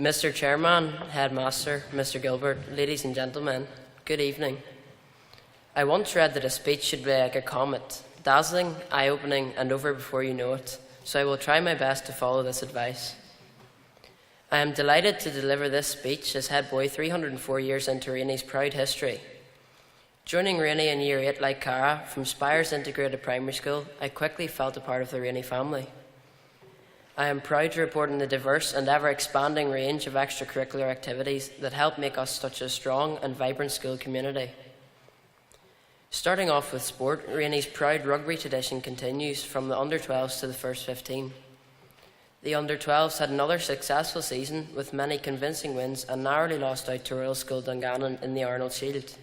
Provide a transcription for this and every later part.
Mr. Chairman, Headmaster, Mr. Gilbert, ladies and gentlemen, good evening. I once read that a speech should be like a comet, dazzling, eye-opening, and over before you know it, so I will try my best to follow this advice. I am delighted to deliver this speech as head boy 304 years into Rainey's proud history. Joining Rainey in Year 8 like Cara from Spires Integrated Primary School, I quickly felt a part of the Rainey family. I am proud to report on the diverse and ever-expanding range of extracurricular activities that help make us such a strong and vibrant school community. Starting off with sport, Rainey's proud rugby tradition continues from the under-12s to the first 15. The under-12s had another successful season with many convincing wins and narrowly lost out to Royal School Dungannon in the Arnold Shield.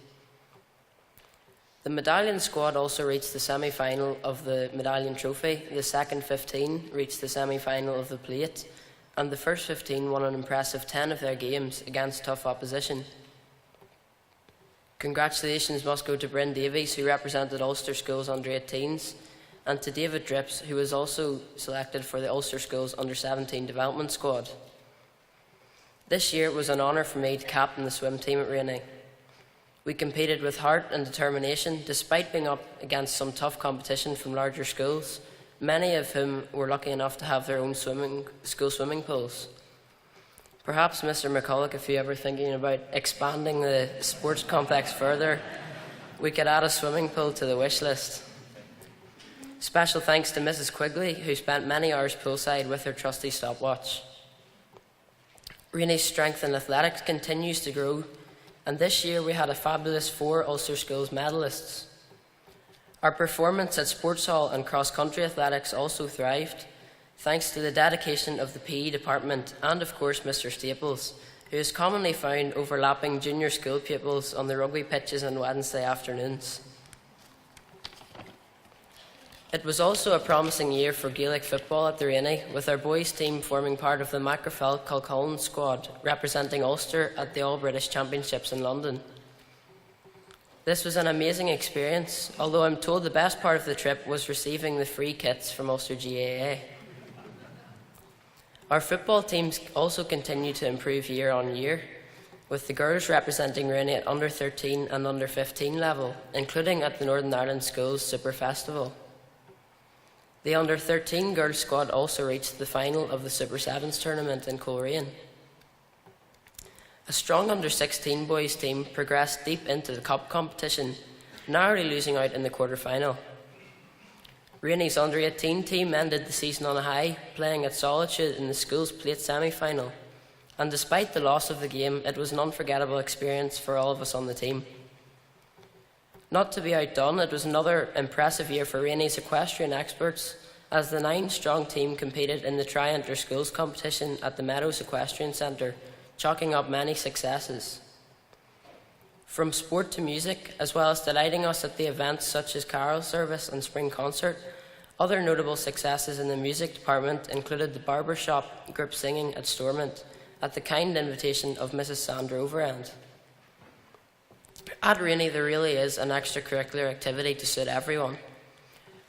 The medallion squad also reached the semi-final of the medallion trophy, the second 15 reached the semi-final of the plate, and the first 15 won an impressive 10 of their games against tough opposition. Congratulations must go to Bryn Davies, who represented Ulster Schools under-18s, and to David Drips, who was also selected for the Ulster Schools under-17 development squad. This year it was an honour for me to captain the swim team at Rainey. We competed with heart and determination, despite being up against some tough competition from larger schools, many of whom were lucky enough to have their own school swimming pools. Perhaps, Mr. McCulloch, if you're ever thinking about expanding the sports complex further, we could add a swimming pool to the wish list. Special thanks to Mrs. Quigley, who spent many hours poolside with her trusty stopwatch. Rainey's strength in athletics continues to grow, and this year we had a fabulous 4 Ulster Schools medalists. Our performance at Sports Hall and cross-country athletics also thrived, thanks to the dedication of the PE department and, of course, Mr. Staples, who is commonly found overlapping junior school pupils on the rugby pitches on Wednesday afternoons. It was also a promising year for Gaelic football at the Rainey, with our boys' team forming part of the Macrofell-Culcullen squad, representing Ulster at the All-British Championships in London. This was an amazing experience, although I'm told the best part of the trip was receiving the free kits from Ulster GAA. Our football teams also continue to improve year on year, with the girls representing Rainey at under-13 and under-15 level, including at the Northern Ireland Schools Super Festival. The under-13 girls squad also reached the final of the Super Sevens tournament in Coleraine. A strong under-16 boys team progressed deep into the cup competition, narrowly losing out in the quarter-final. Rainey's under-18 team ended the season on a high, playing at Solitude in the school's plate semi-final, and despite the loss of the game, it was an unforgettable experience for all of us on the team. Not to be outdone, it was another impressive year for Rainey's equestrian experts, as the 9-strong team competed in the Tri-Inter-Schools competition at the Meadows Equestrian Centre, chalking up many successes. From sport to music, as well as delighting us at the events such as Carol Service and Spring Concert, other notable successes in the music department included the barbershop group singing at Stormont, at the kind invitation of Mrs. Sandra Overend. At Rainey, there really is an extracurricular activity to suit everyone.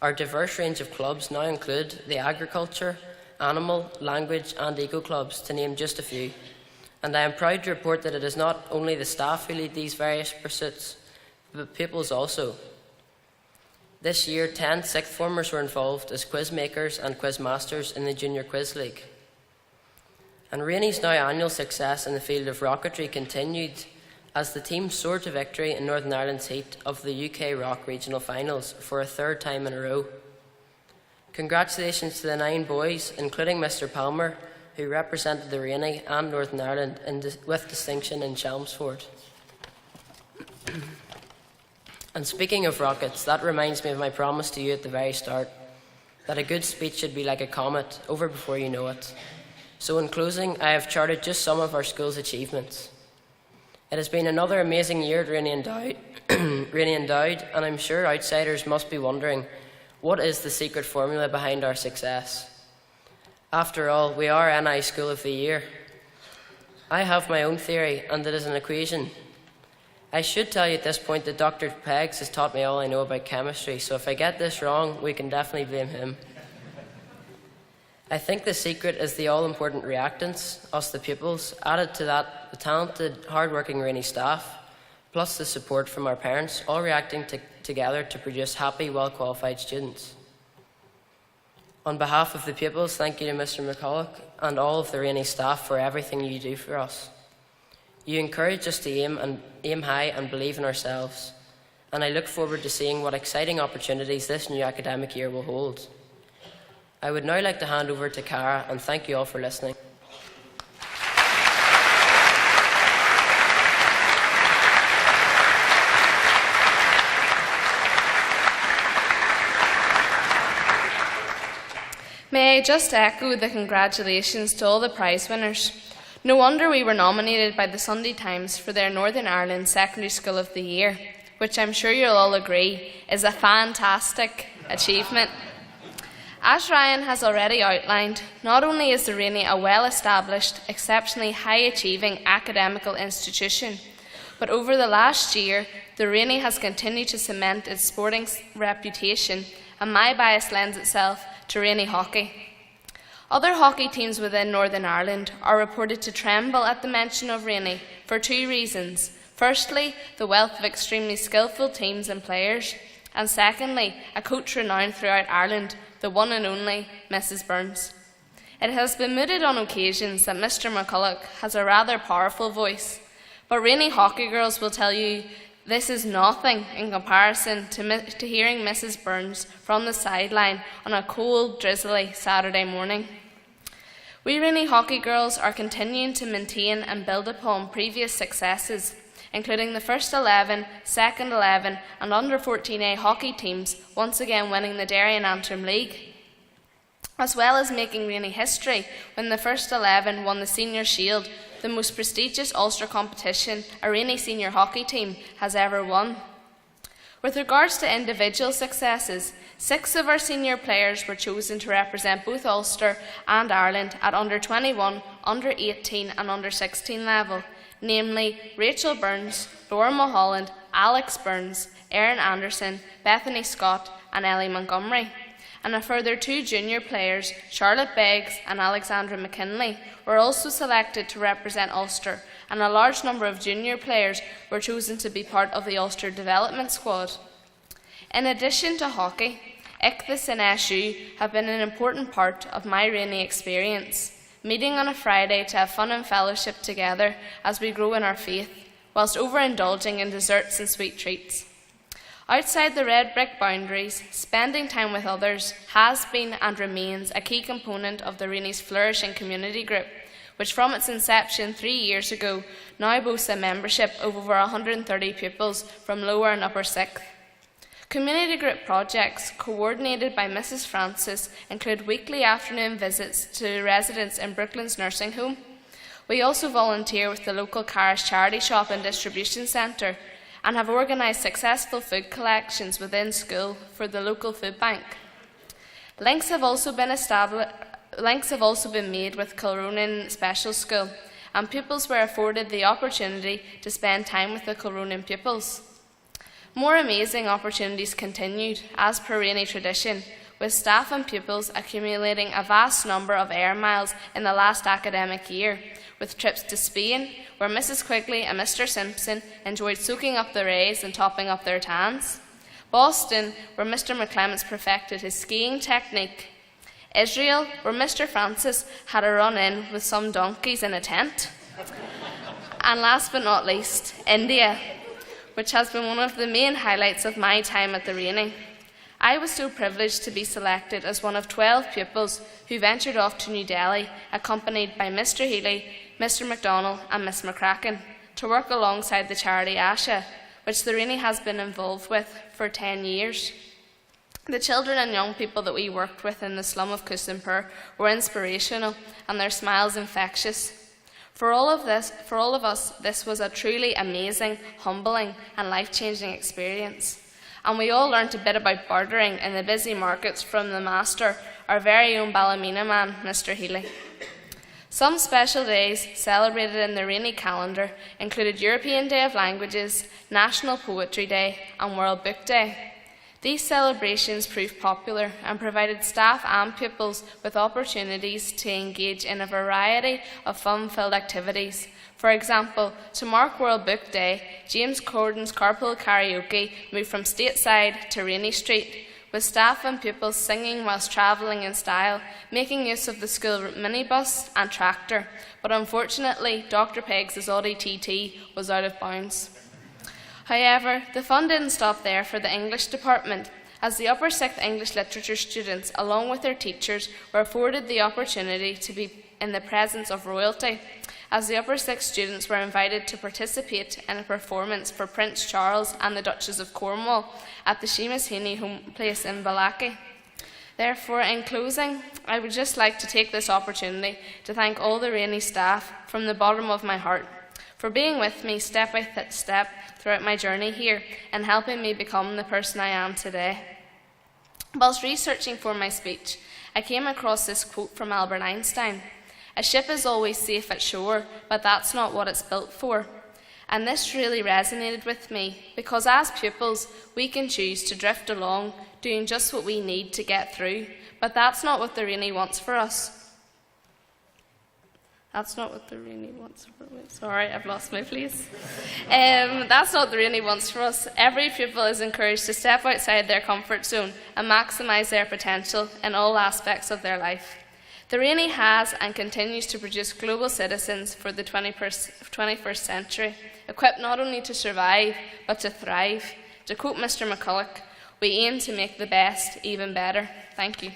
Our diverse range of clubs now include the agriculture, animal, language and eco clubs, to name just a few. And I am proud to report that it is not only the staff who lead these various pursuits, but pupils also. This year, 10 sixth formers were involved as quiz makers and quiz masters in the Junior Quiz League. And Rainey's now annual success in the field of rocketry continued as the team soared to victory in Northern Ireland's heat of the UK Rock Regional Finals for a 3rd time in a row. Congratulations to the 9 boys, including Mr. Palmer, who represented the Rainey and Northern Ireland with distinction in Chelmsford. And speaking of rockets, that reminds me of my promise to you at the very start, that a good speech should be like a comet, over before you know it. So in closing, I have charted just some of our school's achievements. It has been another amazing year at Rainey Endowed, and I'm sure outsiders must be wondering, what is the secret formula behind our success? After all, we are NI School of the Year. I have my own theory, and it is an equation. I should tell you at this point that Dr. Peggs has taught me all I know about chemistry, so if I get this wrong, we can definitely blame him. I think the secret is the all-important reactants, us the pupils, added to that the talented, hard-working Rainey staff, plus the support from our parents, all reacting together to produce happy, well-qualified students. On behalf of the pupils, thank you to Mr McCulloch and all of the Rainey staff for everything you do for us. You encourage us to aim high and believe in ourselves, and I look forward to seeing what exciting opportunities this new academic year will hold. I would now like to hand over to Cara and thank you all for listening. May I just echo the congratulations to all the prize winners. No wonder we were nominated by the Sunday Times for their Northern Ireland Secondary School of the Year, which I'm sure you'll all agree is a fantastic achievement. As Ryan has already outlined, not only is the Rainey a well-established, exceptionally high-achieving academical institution, but over the last year, the Rainey has continued to cement its sporting reputation, and my bias lends itself to Rainey hockey. Other hockey teams within Northern Ireland are reported to tremble at the mention of Rainey for two reasons. Firstly, the wealth of extremely skillful teams and players, and secondly, a coach renowned throughout Ireland, the one and only Mrs Burns. It has been mooted on occasions that Mr McCulloch has a rather powerful voice, but Rainey hockey girls will tell you this is nothing in comparison to hearing Mrs Burns from the sideline on a cold, drizzly Saturday morning. We Rainey hockey girls are continuing to maintain and build upon previous successes, including the first 11, second 11 and under 14A hockey teams once again winning the Derry and Antrim League, as well as making Rainey history when the first 11 won the Senior Shield, the most prestigious Ulster competition a Rainey senior hockey team has ever won. With regards to individual successes, 6 of our senior players were chosen to represent both Ulster and Ireland at under 21, under 18 and under 16 level, namely Rachel Burns, Laura Mulholland, Alex Burns, Erin Anderson, Bethany Scott and Ellie Montgomery. And a further 2 junior players, Charlotte Beggs and Alexandra McKinley, were also selected to represent Ulster, and a large number of junior players were chosen to be part of the Ulster development squad. In addition to hockey, ICTHIS and SU have been an important part of my Rainey experience, meeting on a Friday to have fun and fellowship together as we grow in our faith, whilst overindulging in desserts and sweet treats. Outside the red brick boundaries, spending time with others has been and remains a key component of the Rainey's flourishing community group, which from its inception 3 years ago now boasts a membership of over 130 pupils from lower and upper 6th. Community group projects, coordinated by Mrs Francis, include weekly afternoon visits to residents in Brooklands Nursing Home. We also volunteer with the local Carish Charity Shop and Distribution Centre, and have organised successful food collections within school for the local food bank. Links have also been made with Kilronan Special School, and pupils were afforded the opportunity to spend time with the Kilronan pupils. More amazing opportunities continued, as per Rainey tradition, with staff and pupils accumulating a vast number of air miles in the last academic year, with trips to Spain, where Mrs Quigley and Mr Simpson enjoyed soaking up the rays and topping up their tans; Boston, where Mr McClements perfected his skiing technique; Israel, where Mr Francis had a run-in with some donkeys in a tent; and last but not least, India, which has been one of the main highlights of my time at the Rainey. I was so privileged to be selected as one of 12 pupils who ventured off to New Delhi, accompanied by Mr Healy, Mr MacDonald and Miss McCracken, to work alongside the charity Asha, which the Rainey has been involved with for 10 years. The children and young people that we worked with in the slum of Kusampur were inspirational, and their smiles infectious. For all of us, this was a truly amazing, humbling and life-changing experience. And we all learnt a bit about bartering in the busy markets from the master, our very own Ballymena man, Mr Healy. Some special days celebrated in the Rainey calendar included European Day of Languages, National Poetry Day and World Book Day. These celebrations proved popular and provided staff and pupils with opportunities to engage in a variety of fun-filled activities. For example, to mark World Book Day, James Corden's Carpool Karaoke moved from Stateside to Rainey Street, with staff and pupils singing whilst travelling in style, making use of the school minibus and tractor. But unfortunately, Dr. Peggs' Audi TT was out of bounds. However, the fun didn't stop there for the English department, as the Upper 6th English Literature students, along with their teachers, were afforded the opportunity to be in the presence of royalty, as the Upper 6th students were invited to participate in a performance for Prince Charles and the Duchess of Cornwall at the Seamus Heaney home place in Ballachy. Therefore, in closing, I would just like to take this opportunity to thank all the Rainey staff from the bottom of my heart for being with me step by step throughout my journey here and helping me become the person I am today. Whilst researching for my speech, I came across this quote from Albert Einstein: "A ship is always safe at shore, but that's not what it's built for." And this really resonated with me, because as pupils, we can choose to drift along, doing just what we need to get through, but that's not what the Rainey wants for us. That's not what the Rainey wants for us. Sorry, I've lost my place. That's not what the Rainey wants for us. Every pupil is encouraged to step outside their comfort zone and maximise their potential in all aspects of their life. The Rainey has and continues to produce global citizens for the 21st century, equipped not only to survive, but to thrive. To quote Mr. McCulloch, "We aim to make the best even better." Thank you.